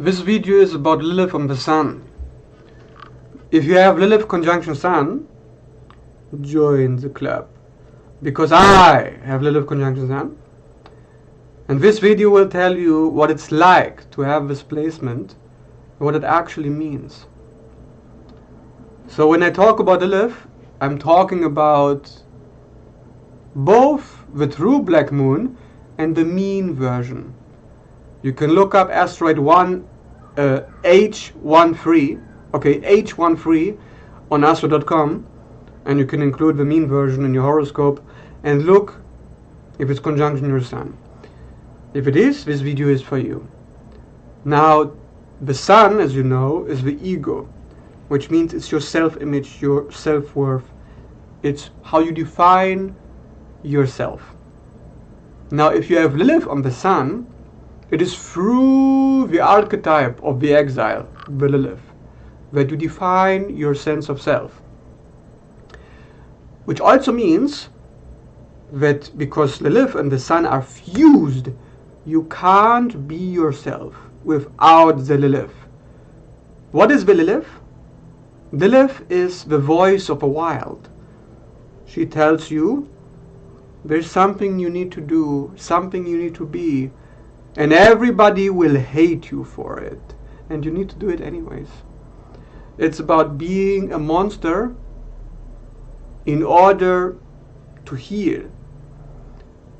This video is about Lilith and the Sun. If you have Lilith conjunction Sun, join the club. Because I have Lilith conjunction Sun. And this video will tell you what it's like to have this placement and what it actually means. So when I talk about Lilith, I'm talking about both the true black moon and the mean version. You can look up Asteroid H13, H13 on astro.com, and you can include the mean version in your horoscope and look if it's conjunction your Sun. If it is, this video is for you. Now, the Sun, as you know, is the ego, which means it's your self-image, your self-worth. It's how you define yourself. Now, if you have Lilith on the Sun, it is through the archetype of the exile, the Lilith, that you define your sense of self. Which also means that because Lilith and the Sun are fused, you can't be yourself without the Lilith. What is the Lilith? Lilith is the voice of a wild. She tells you there's something you need to do, something you need to be, and everybody will hate you for it, and you need to do it anyways. It's about being a monster in order to heal.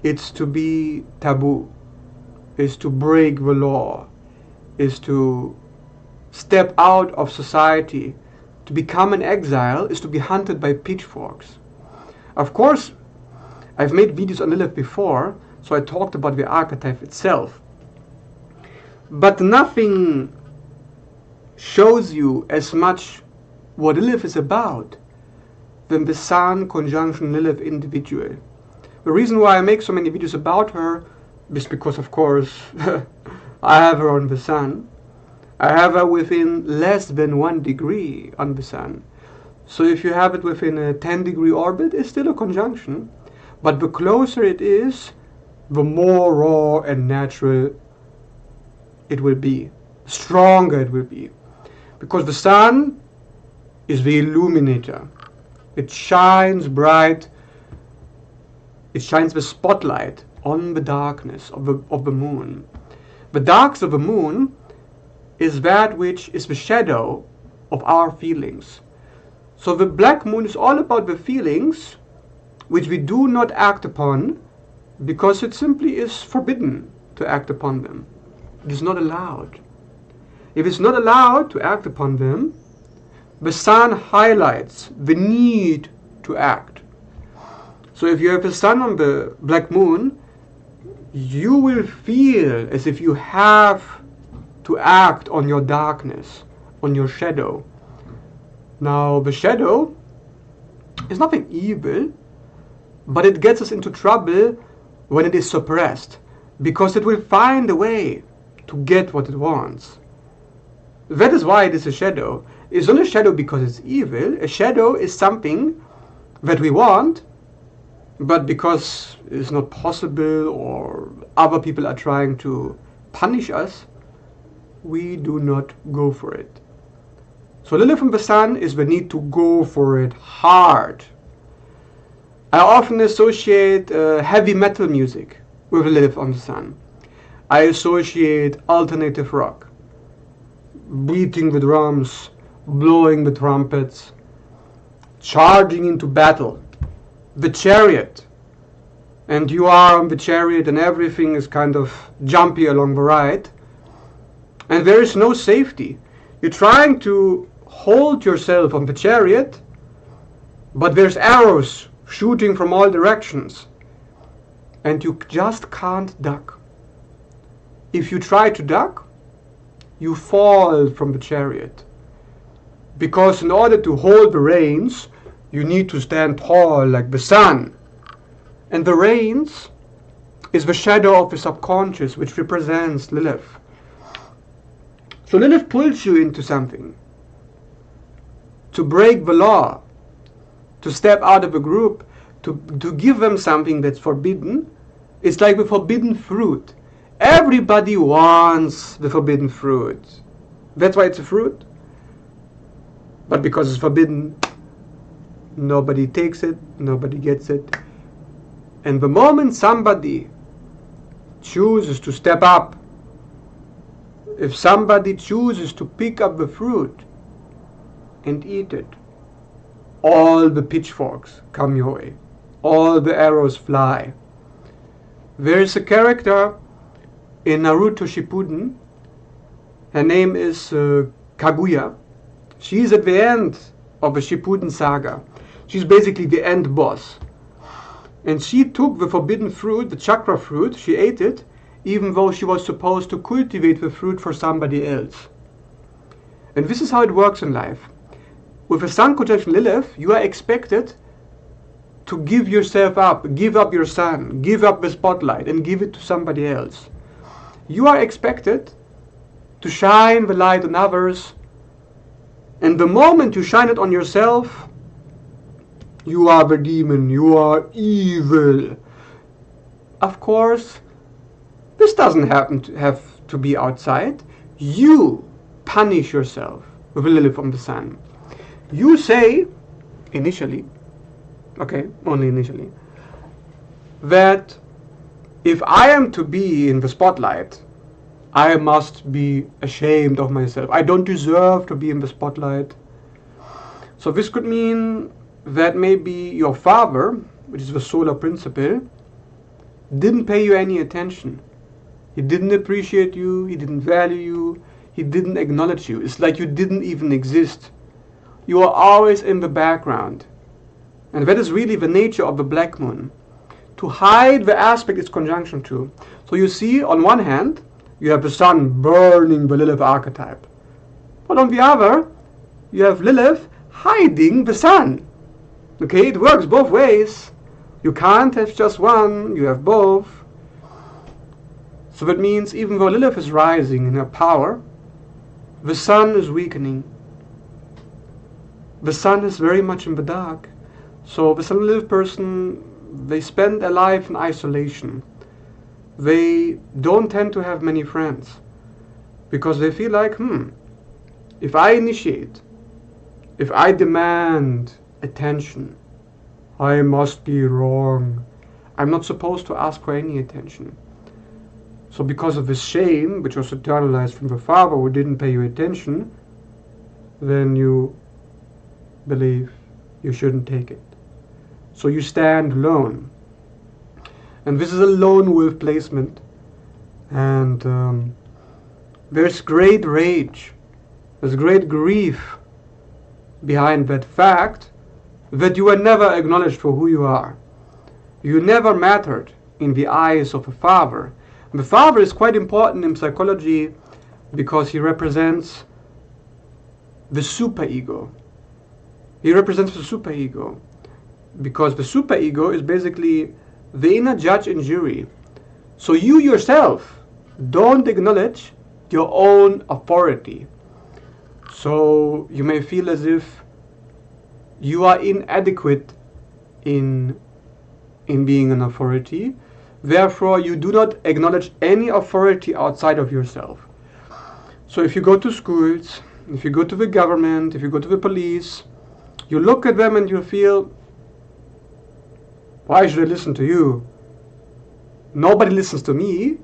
It's to be taboo. It's to break the law. It's to step out of society. To become an exile is to be hunted by pitchforks. Of course, I've made videos on Lilith before, so I talked about the archetype itself. But nothing shows you as much what Lilith is about than the Sun conjunction Lilith individual. The reason why I make so many videos about her is because, of course, I have her on the Sun. I have her within less than 1 degree on the Sun. So if you have it within a 10-degree orbit, it's still a conjunction. But the closer it is, the more raw and natural it will be, stronger it will be. Because the Sun is the illuminator. It shines bright, it shines the spotlight on the darkness of the moon. The darkness of the moon is that which is the shadow of our feelings. So the black moon is all about the feelings which we do not act upon because it simply is forbidden to act upon them. It is not allowed. If it's not allowed to act upon them, the Sun highlights the need to act. So if you have the Sun on the black moon, you will feel as if you have to act on your darkness, on your shadow. Now, the shadow is nothing evil, but it gets us into trouble when it is suppressed, because it will find a way to get what it wants. That is why it is a shadow. It's not a shadow because it's evil. A shadow is something that we want, but because it's not possible or other people are trying to punish us, we do not go for it. So Lilith and the Sun is the need to go for it hard. I often associate heavy metal music with Lilith on the Sun. I associate alternative rock, beating the drums, blowing the trumpets, charging into battle, the chariot, and you are on the chariot and everything is kind of jumpy along the ride, and there is no safety. You're trying to hold yourself on the chariot, but there's arrows shooting from all directions, and you just can't duck. If you try to duck, you fall from the chariot. Because in order to hold the reins, you need to stand tall like the Sun. And the reins is the shadow of the subconscious, which represents Lilith. So Lilith pulls you into something. To break the law, to step out of a group, to give them something that's forbidden. It's like the forbidden fruit. Everybody wants the forbidden fruit. That's why it's a fruit. But because it's forbidden, nobody takes it, nobody gets it. And the moment somebody chooses to step up, if somebody chooses to pick up the fruit and eat it, all the pitchforks come your way, all the arrows fly. There is a character in Naruto Shippuden. Her name is Kaguya. She's at the end of the Shippuden saga. She's basically the end boss. And she took the forbidden fruit, the chakra fruit, she ate it, even though she was supposed to cultivate the fruit for somebody else. And this is how it works in life. With a sun conjunction Lilith, you are expected to give yourself up, give up your sun, give up the spotlight, and give it to somebody else. You are expected to shine the light on others, and the moment you shine it on yourself, you are the demon, you are evil. Of course, this doesn't have to be outside. You punish yourself with a Lilith from the sun. You say, initially, okay, only initially, that if I am to be in the spotlight, I must be ashamed of myself. I don't deserve to be in the spotlight. So this could mean that maybe your father, which is the solar principle, didn't pay you any attention. He didn't appreciate you, he didn't value you, he didn't acknowledge you. It's like you didn't even exist. You are always in the background. And that is really the nature of the black moon. To hide the aspect it's conjunction to. So you see, on one hand, you have the sun burning the Lilith archetype. But on the other, you have Lilith hiding the sun. Okay, it works both ways. You can't have just one, you have both. So that means even though Lilith is rising in her power, the sun is weakening. The sun is very much in the dark. So the Sun Lilith person, they spend their life in isolation. They don't tend to have many friends because they feel like, if I initiate, if I demand attention, I must be wrong. I'm not supposed to ask for any attention. So because of this shame, which was internalized from the father who didn't pay you attention, then you believe you shouldn't take it. So you stand alone. And this is a lone wolf placement. And there's great rage, there's great grief behind that fact that you were never acknowledged for who you are. You never mattered in the eyes of a father. And the father is quite important in psychology because he represents the superego. He represents the superego because the superego is basically the inner judge and jury. So you yourself don't acknowledge your own authority. So you may feel as if you are inadequate in being an authority. Therefore, you do not acknowledge any authority outside of yourself. So if you go to schools, if you go to the government, if you go to the police, you look at them and you feel, why should I listen to you? Nobody listens to me,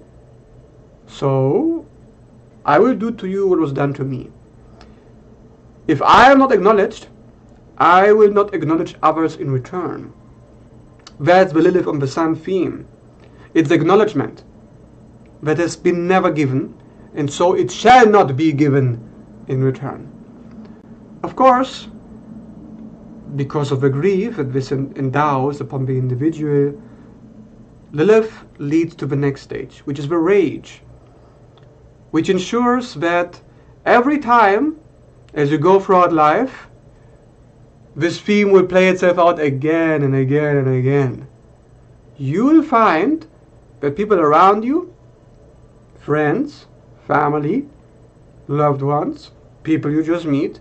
so I will do to you what was done to me. If I am not acknowledged, I will not acknowledge others in return. That's the Lilith on the Sun theme. It's acknowledgement that has been never given, and so it shall not be given in return. Of course, because of the grief that this endows upon the individual, Lilith leads to the next stage, which is the rage, which ensures that every time as you go throughout life, this theme will play itself out again and again and again. You will find that people around you, friends, family, loved ones, people you just meet,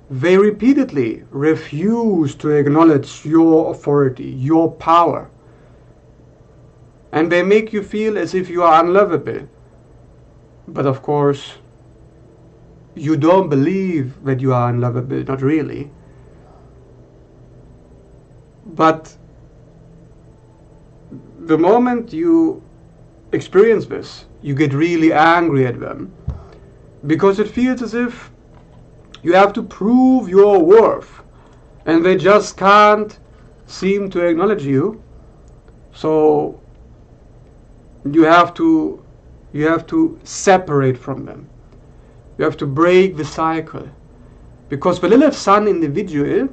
they repeatedly refuse to acknowledge your authority, your power. and they make you feel as if you are unlovable. But of course, you don't believe that you are unlovable, not really. But the moment you experience this, you get really angry at them, because it feels as if you have to prove your worth, and they just can't seem to acknowledge you. So you have to separate from them. You have to break the cycle, because the Lilith Sun individual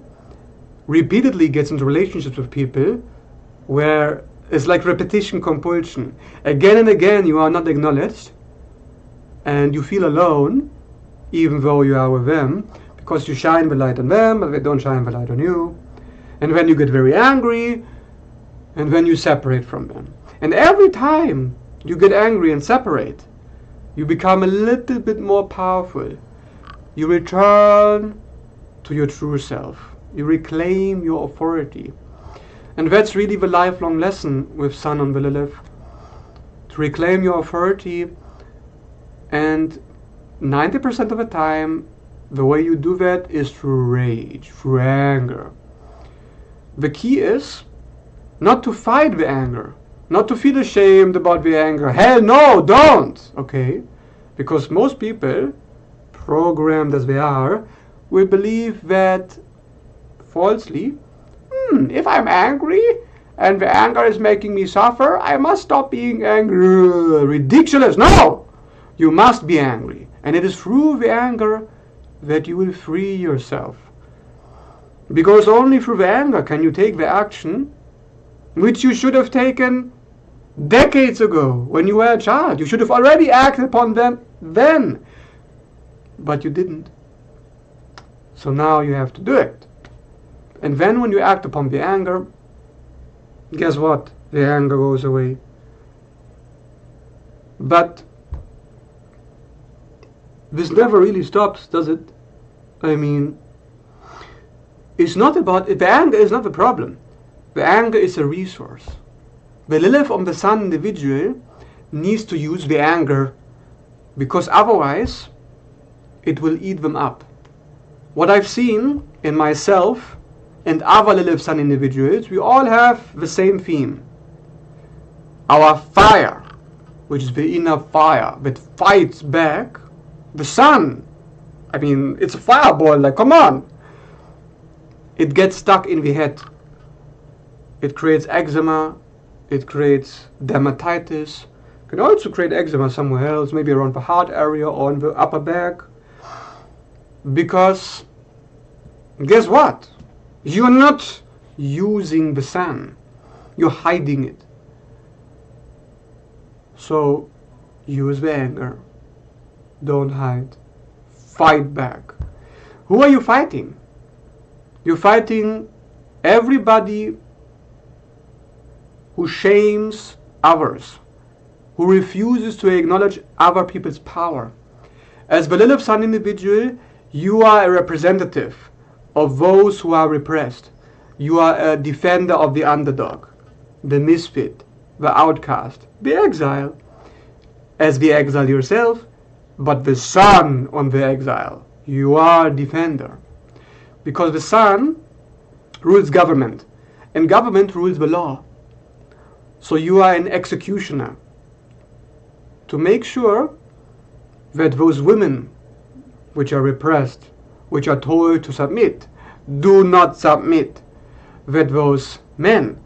repeatedly gets into relationships with people where it's like repetition compulsion. Again and again you are not acknowledged, and you feel alone even though you are with them, because you shine the light on them but they don't shine the light on you. And then you get very angry, and then you separate from them. And every time you get angry and separate, you become a little bit more powerful. You return to your true self. You reclaim your authority. And that's really the lifelong lesson with Sun on the Lilith. To reclaim your authority, and 90% of the time, the way you do that is through rage, through anger. The key is not to fight the anger, not to feel ashamed about the anger. Hell no, don't! Okay? Because most people, programmed as they are, will believe that falsely, if I'm angry and the anger is making me suffer, I must stop being angry. Ridiculous! No! You must be angry. And it is through the anger that you will free yourself. Because only through the anger can you take the action which you should have taken decades ago when you were a child. You should have already acted upon them then. But you didn't. So now you have to do it. And then when you act upon the anger, guess what? The anger goes away. But this never really stops, does it? I mean, it's not about, the anger is not the problem. The anger is a resource. The Lilith on the Sun individual needs to use the anger, because otherwise it will eat them up. What I've seen in myself and other Lilith Sun individuals, we all have the same theme. Our fire, which is the inner fire that fights back the sun. I mean, it's a fireball, like, come on. It gets stuck in the head. It creates eczema. It creates dermatitis. It can also create eczema somewhere else, maybe around the heart area or on the upper back. Because, guess what? You're not using the sun. You're hiding it. So, use the anger. Don't hide. Fight back. Who are you fighting? You're fighting everybody who shames others, who refuses to acknowledge other people's power. As the Lilith Sun individual, you are a representative of those who are repressed. You are a defender of the underdog, the misfit, the outcast, the exile. As the exile yourself, but the sun on the exile. You are a defender. Because the sun rules government, and government rules the law. So you are an executioner to make sure that those women which are repressed, which are told to submit, do not submit. That those men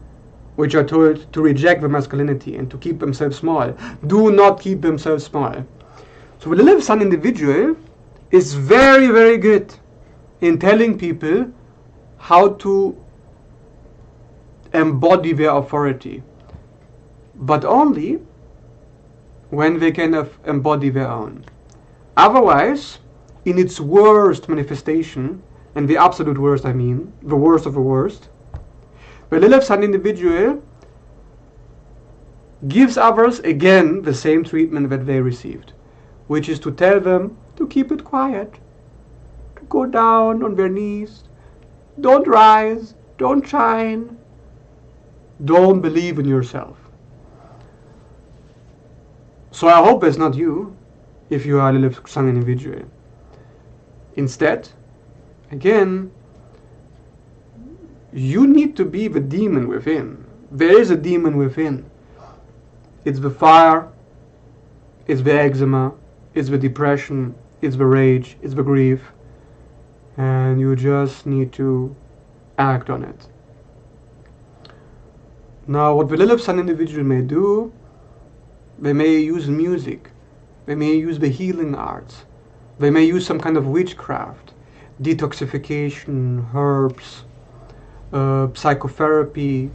which are told to reject the masculinity and to keep themselves small, do not keep themselves small. So the Lilith Sun individual is very, very good in telling people how to embody their authority, but only when they can embody their own. Otherwise, in its worst manifestation, and the absolute worst I mean, the worst of the worst, the Lilith Sun individual gives others again the same treatment that they received, which is to tell them to keep it quiet, to go down on their knees, don't rise, don't shine, don't believe in yourself. So I hope it's not you, if you are a Lilith Sun individual. Instead, again, you need to be the demon within. There is a demon within. It's the fire, it's the eczema, it's the depression, it's the rage, it's the grief, and you just need to act on it. Now, what the Lilith Sun individual may do, they may use music, they may use the healing arts, they may use some kind of witchcraft, detoxification, herbs, psychotherapy,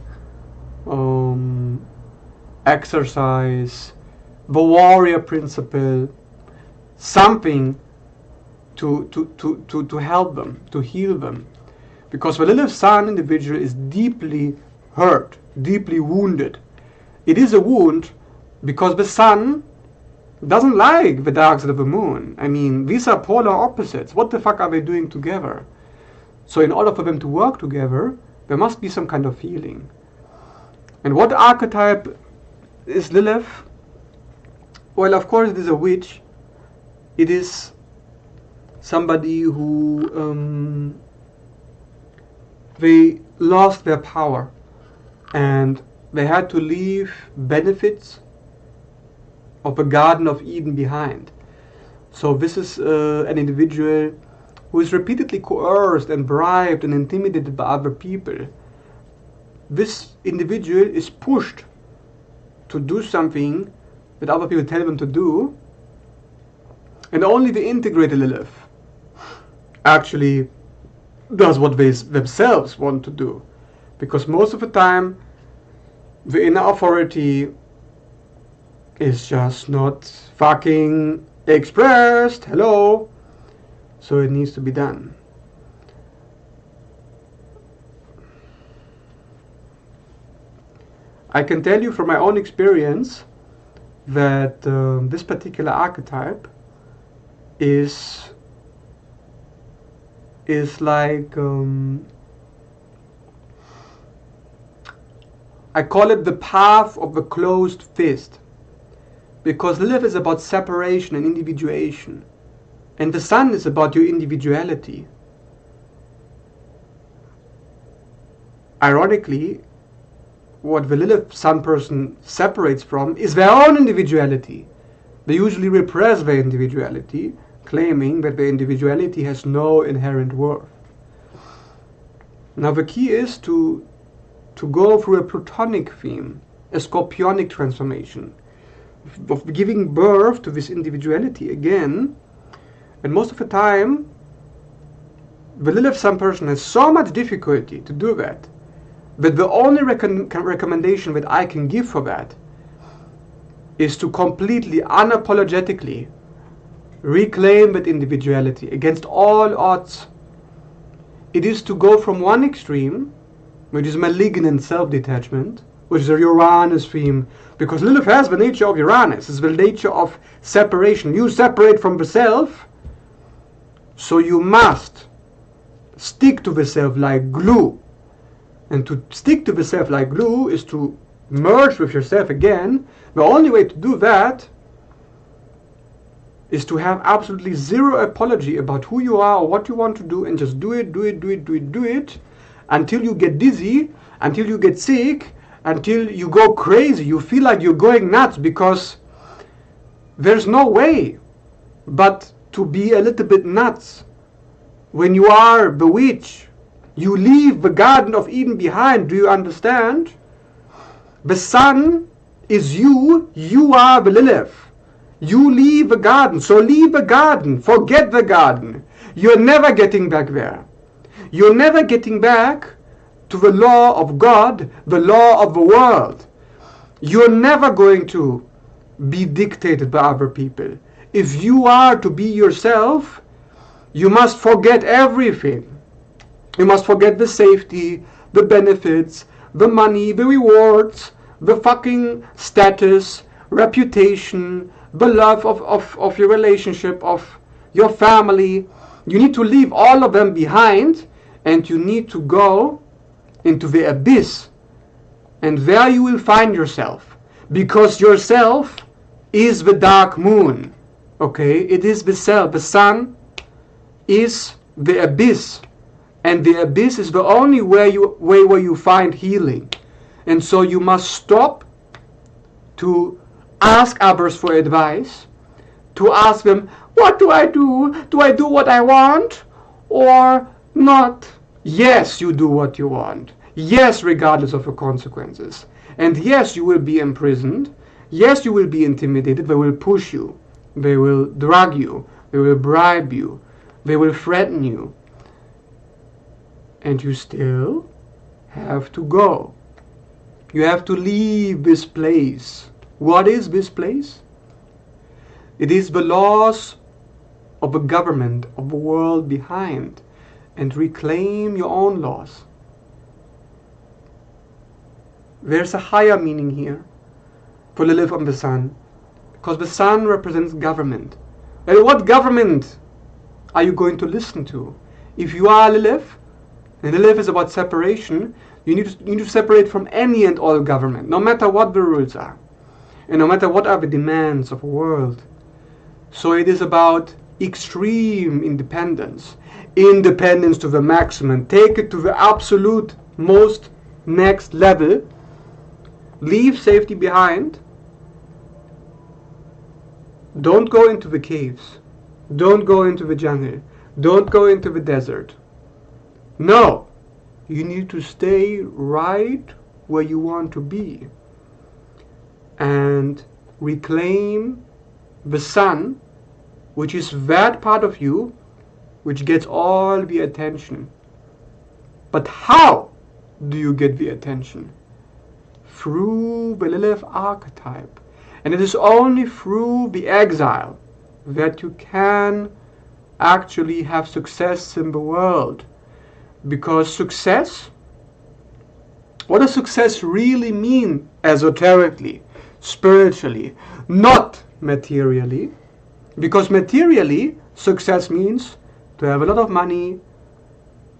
exercise, the warrior principle, something to help them, to heal them. Because the Lilith Sun individual is deeply hurt, deeply wounded. It is a wound because the sun doesn't like the dark side of the moon. I mean, these are polar opposites. What the fuck are they doing together? So in order for them to work together, there must be some kind of healing. And what archetype is Lilith? Well, of course it is a witch. It is somebody who they lost their power and they had to leave benefits of the Garden of Eden behind. So this is an individual who is repeatedly coerced and bribed and intimidated by other people. This individual is pushed to do something that other people tell them to do, and only the integrated Lilith actually does what they themselves want to do. Because most of the time, the inner authority is just not fucking expressed. Hello. So it needs to be done. I can tell you from my own experience that this particular archetype is like I call it the path of the closed fist, because Lilith is about separation and individuation, and the sun is about your individuality. Ironically, what the Lilith Sun person separates from is their own individuality. They usually repress their individuality, claiming that their individuality has no inherent worth. Now the key is to go through a Plutonic theme, a Scorpionic transformation, of giving birth to this individuality again. And most of the time, the Lilith Sun person has so much difficulty to do that, but the only recommendation that I can give for that is to completely, unapologetically reclaim that individuality against all odds. It is to go from one extreme, which is malignant self-detachment, which is a Uranus theme, because Lilith has the nature of Uranus, it's the nature of separation. You separate from the self, so you must stick to the self like glue. And to stick to the self like glue is to merge with yourself again. The only way to do that is to have absolutely zero apology about who you are or what you want to do, and just do it until you get dizzy, until you get sick, until you go crazy. You feel like you're going nuts, because there's no way but to be a little bit nuts when you are bewitched. You leave the Garden of Eden behind. Do you understand? The sun is you. You are the Lilith. You leave the garden. So leave the garden. Forget the garden. You're never getting back there. You're never getting back to the law of God, the law of the world. You're never going to be dictated by other people. If you are to be yourself, you must forget everything. You must forget the safety, the benefits, the money, the rewards, the fucking status, reputation, the love of your relationship, of your family. You need to leave all of them behind, and you need to go into the abyss. And there you will find yourself, because yourself is the dark moon. Okay, it is the self. The sun is the abyss, and the abyss is the only way where you find healing. And so you must stop to ask others for advice, to ask them, what do I do? Do I do what I want or not? Yes, you do what you want. Yes, regardless of the consequences. And yes, you will be imprisoned. Yes, you will be intimidated. They will push you. They will drug you. They will bribe you. They will threaten you. And you still have to go. You have to leave this place. What is this place? It is the laws of the government of the world behind, and reclaim your own laws. There's a higher meaning here for Lilith on the sun, because the sun represents government. And what government are you going to listen to? If you are Lilith, and Lilith is about separation, you need to separate from any and all government, no matter what the rules are, and no matter what are the demands of the world. So it is about extreme independence. Independence to the maximum. Take it to the absolute most next level. Leave safety behind. Don't go into the caves. Don't go into the jungle. Don't go into the desert. No. You need to stay right where you want to be. And reclaim the sun, which is that part of you which gets all the attention. But how do you get the attention? Through the Lilith archetype. And it is only through the exile that you can actually have success in the world. Because success, what does success really mean esoterically, spiritually, not materially? Because materially, success means to have a lot of money,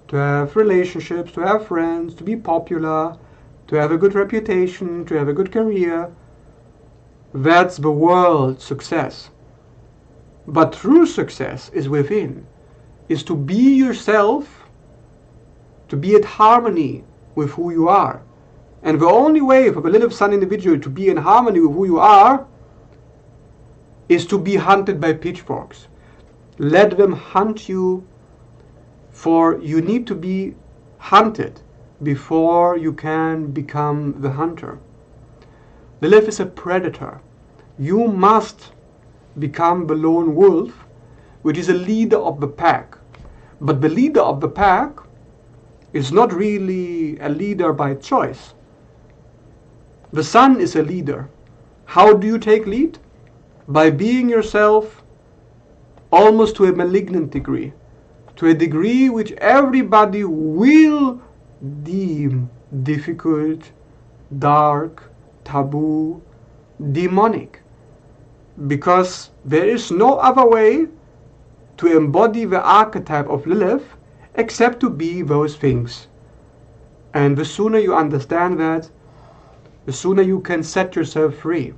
to have relationships, to have friends, to be popular, to have a good reputation, to have a good career. That's the world success. But true success is within, is to be yourself, to be at harmony with who you are. And the only way for the Lilith Sun individual to be in harmony with who you are is to be hunted by pitchforks. Let them hunt you, for you need to be hunted before you can become the hunter. Lilith is a predator. You must become the lone wolf, which is a leader of the pack. But the leader of the pack is not really a leader by choice. The sun is a leader. How do you take lead? By being yourself almost to a malignant degree, to a degree which everybody will deem difficult, dark, taboo, demonic. Because there is no other way to embody the archetype of Lilith except to be those things. And the sooner you understand that, the sooner you can set yourself free.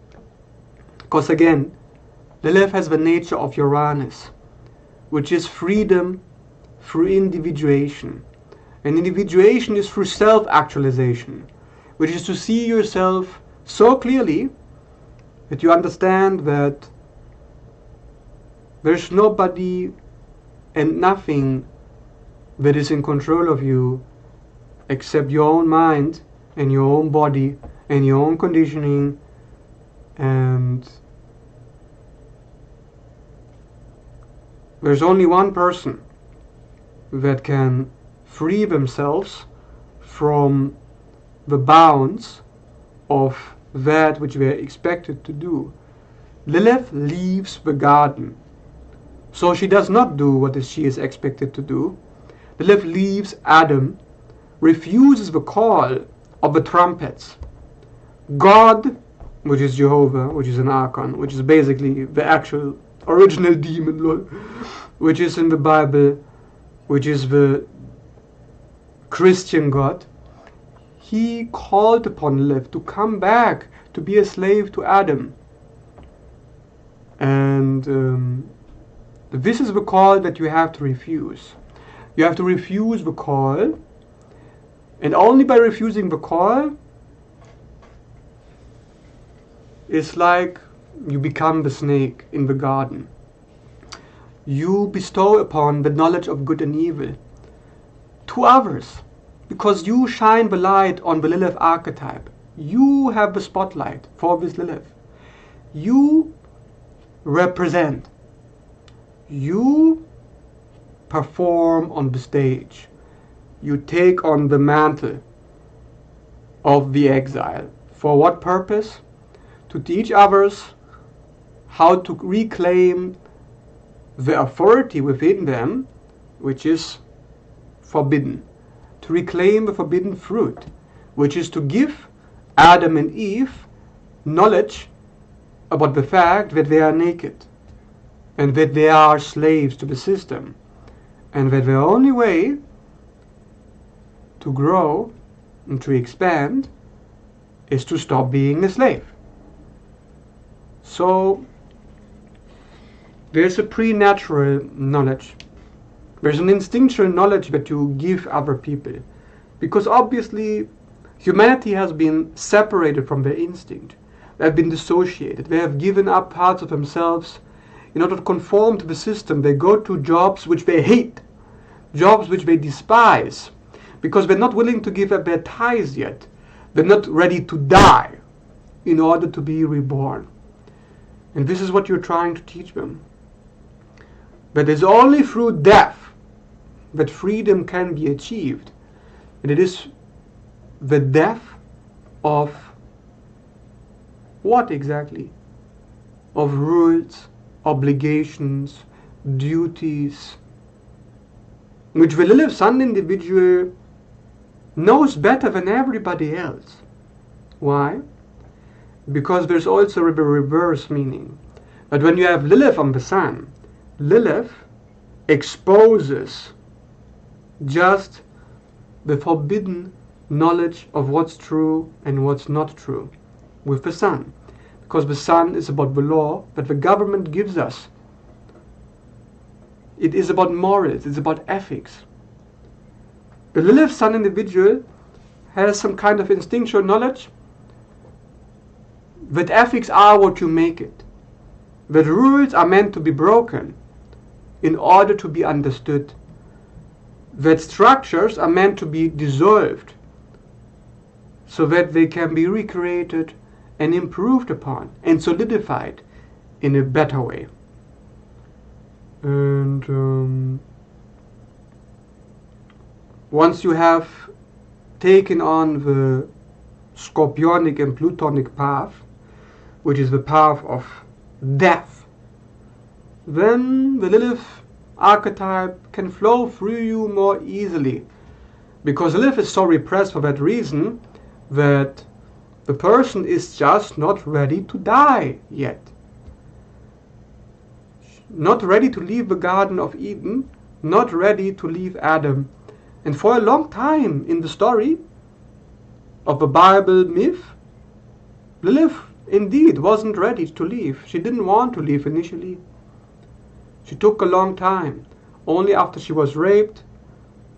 Because again, Lilith has the nature of Uranus, which is freedom through individuation. And individuation is through self-actualization, which is to see yourself so clearly that you understand that there's nobody and nothing that is in control of you except your own mind and your own body and your own conditioning. And there's only one person that can free themselves from the bounds of that which they are expected to do. Lilith leaves the garden. So she does not do what she is expected to do. Lilith leaves Adam, refuses the call of the trumpets. God, which is Jehovah, which is an archon, which is basically the actual original demon, which is in the Bible, which is the Christian God, he called upon Lilith to come back to be a slave to Adam. And this is the call that you have to refuse. You have to refuse the call, and only by refusing the call, it's like you become the snake in the garden. You bestow upon the knowledge of good and evil to others, because you shine the light on the Lilith archetype. You have the spotlight for this Lilith. You represent. You perform on the stage. You take on the mantle of the exile. For what purpose? To teach others how to reclaim the authority within them, which is forbidden. To reclaim the forbidden fruit, which is to give Adam and Eve knowledge about the fact that they are naked and that they are slaves to the system, and that the only way to grow and to expand is to stop being a slave. So there's a pre-natural knowledge. There's an instinctual knowledge that you give other people, because obviously humanity has been separated from their instinct. They have been dissociated. They have given up parts of themselves in order to conform to the system. They go to jobs which they hate, jobs which they despise, because they're not willing to give up their ties yet. They're not ready to die in order to be reborn. And this is what you're trying to teach them. But it's only through death that freedom can be achieved. And it is the death of what exactly? Of rules, obligations, duties, which the Lilith Sun individual knows better than everybody else. Why? Because there's also a reverse meaning. But when you have Lilith on the Sun, Lilith exposes just the forbidden knowledge of what's true and what's not true with the Sun. Because the Sun is about the law that the government gives us. It is about morals, it's about ethics. The Lilith Sun individual has some kind of instinctual knowledge that ethics are what you make it. That rules are meant to be broken in order to be understood. That structures are meant to be dissolved so that they can be recreated and improved upon and solidified in a better way. And once you have taken on the scorpionic and plutonic path, which is the path of death, then the Lilith archetype can flow through you more easily. Because Lilith is so repressed for that reason that the person is just not ready to die yet. Not ready to leave the Garden of Eden, not ready to leave Adam. And for a long time in the story of the Bible myth, Lilith indeed wasn't ready to leave. She didn't want to leave initially. She took a long time. Only after she was raped,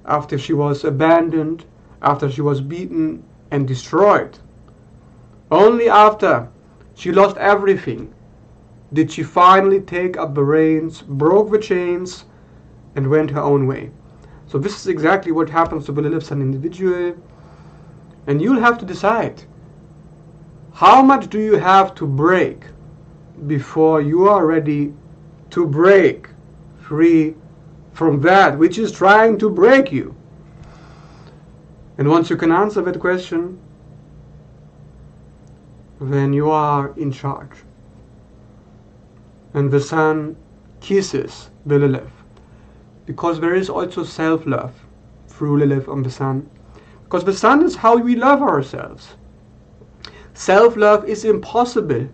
after she was abandoned, after she was beaten and destroyed, only after she lost everything did she finally take up the reins, broke the chains, and went her own way. So this is exactly what happens to the Lilith Sun individual. And you'll have to decide, how much do you have to break before you are ready to break free from that which is trying to break you? And once you can answer that question, then you are in charge. And the Sun kisses the Lilith, because there is also self-love through Lilith on the Sun. Because the Sun is how we love ourselves. Self-love is impossible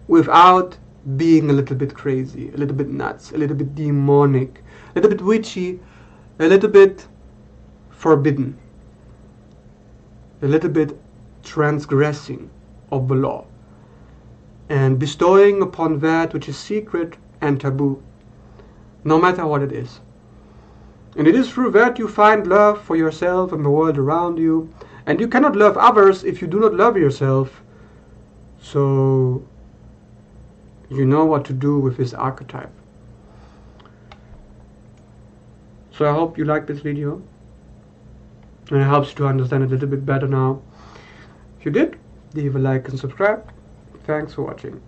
without being a little bit crazy, a little bit nuts, a little bit demonic, a little bit witchy, a little bit forbidden, a little bit transgressing of the law. and bestowing upon that which is secret and taboo, no matter what it is. And it is through that you find love for yourself and the world around you. And you cannot love others if you do not love yourself. So you know what to do with this archetype. So I hope you like this video, and it helps you to understand it a little bit better now. If you did, leave a like and subscribe. Thanks for watching.